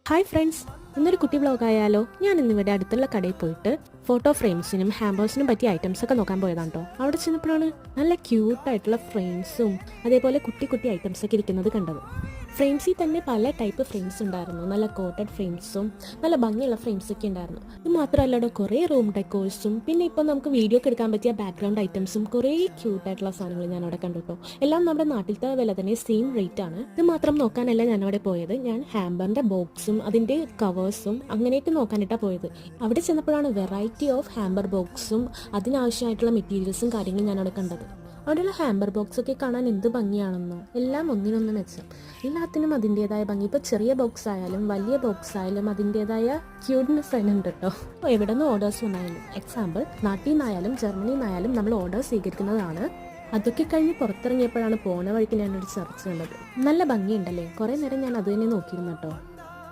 Hi friends, ഇന്നൊരു കുട്ടി vlog ആയാലോ. ഞാൻ ഇന്നിവിടെ അടുത്തുള്ള കടയിൽ പോയിട്ട് ഫോട്ടോ ഫ്രെയിംസിനും ഹാമ്പേഴ്സിനും പറ്റിയ ഐറ്റംസ് ഒക്കെ നോക്കാൻ പോയതാണ് കേട്ടോ. അവിടെ ചെന്നപ്പോഴാണ് നല്ല ക്യൂട്ടായിട്ടുള്ള ഫ്രെയിംസും അതേപോലെ കുട്ടി കുട്ടി ഐറ്റംസ് ഒക്കെ ഇരിക്കുന്നത് കണ്ടത്. ഫ്രെയിംസിൽ തന്നെ പല ടൈപ്പ് ഫ്രെയിംസ് ഉണ്ടായിരുന്നു. നല്ല കോട്ടഡ് ഫ്രെയിംസും നല്ല ഭംഗിയുള്ള ഫ്രെയിംസ് ഒക്കെ ഉണ്ടായിരുന്നു. ഇത് മാത്രമല്ല കുറേ റൂം ഡെക്കോഴ്സും പിന്നെ ഇപ്പോൾ നമുക്ക് വീഡിയോ ഒക്കെ എടുക്കാൻ പറ്റിയ ബാക്ക്ഗ്രൗണ്ട് ഐറ്റംസും കുറേ ക്യൂട്ടായിട്ടുള്ള സാധനങ്ങൾ ഞാൻ അവിടെ കണ്ടു കേട്ടോ. എല്ലാം നമ്മുടെ നാട്ടിലത്തെ വില തന്നെ സെയിം റേറ്റ് ആണ്. ഇത് മാത്രം നോക്കാനല്ല ഞാൻ അവിടെ പോയത്. ഞാൻ ഹാമ്പറിന്റെ ബോക്സും അതിന്റെ കവേഴ്സും അങ്ങനെയൊക്കെ നോക്കാനിട്ടാണ് പോയത്. അവിടെ ചെന്നപ്പോഴാണ് വെറൈറ്റി ഓഫ് ഹാമ്പർ ബോക്സും അതിനാവശ്യമായിട്ടുള്ള മെറ്റീരിയൽസും കാര്യങ്ങളും ഞാൻ അവിടെ കണ്ടത്. അവിടെയുള്ള ഹാമ്പർ ബോക്സ് ഒക്കെ കാണാൻ എന്ത് ഭംഗിയാണെന്നോ. എല്ലാം ഒന്നിനൊന്ന് മെച്ചം. എല്ലാത്തിനും അതിൻ്റെതായ ഭംഗി. ഇപ്പോൾ ചെറിയ ബോക്സ് ആയാലും വലിയ ബോക്സ് ആയാലും അതിൻ്റെതായ ക്യൂട്ട്നെസ് അതിനുണ്ട് കേട്ടോ. അപ്പോൾ എവിടെ നിന്ന് ഓർഡേഴ്സ് വന്നായാലും, എക്സാമ്പിൾ നാട്ടിൽ നിന്നായാലും ജർമ്മനിയിൽ നിന്നായാലും നമ്മൾ ഓർഡർ സ്വീകരിക്കുന്നതാണ്. അതൊക്കെ കഴിഞ്ഞ് പുറത്തിറങ്ങിയപ്പോഴാണ് പോണ വഴിക്ക് ഞാനൊരു ചർച്ച കണ്ടത്. നല്ല ഭംഗിയുണ്ടല്ലേ. കുറേ നേരം ഞാൻ അത് തന്നെ നോക്കിയിരുന്നു കേട്ടോ.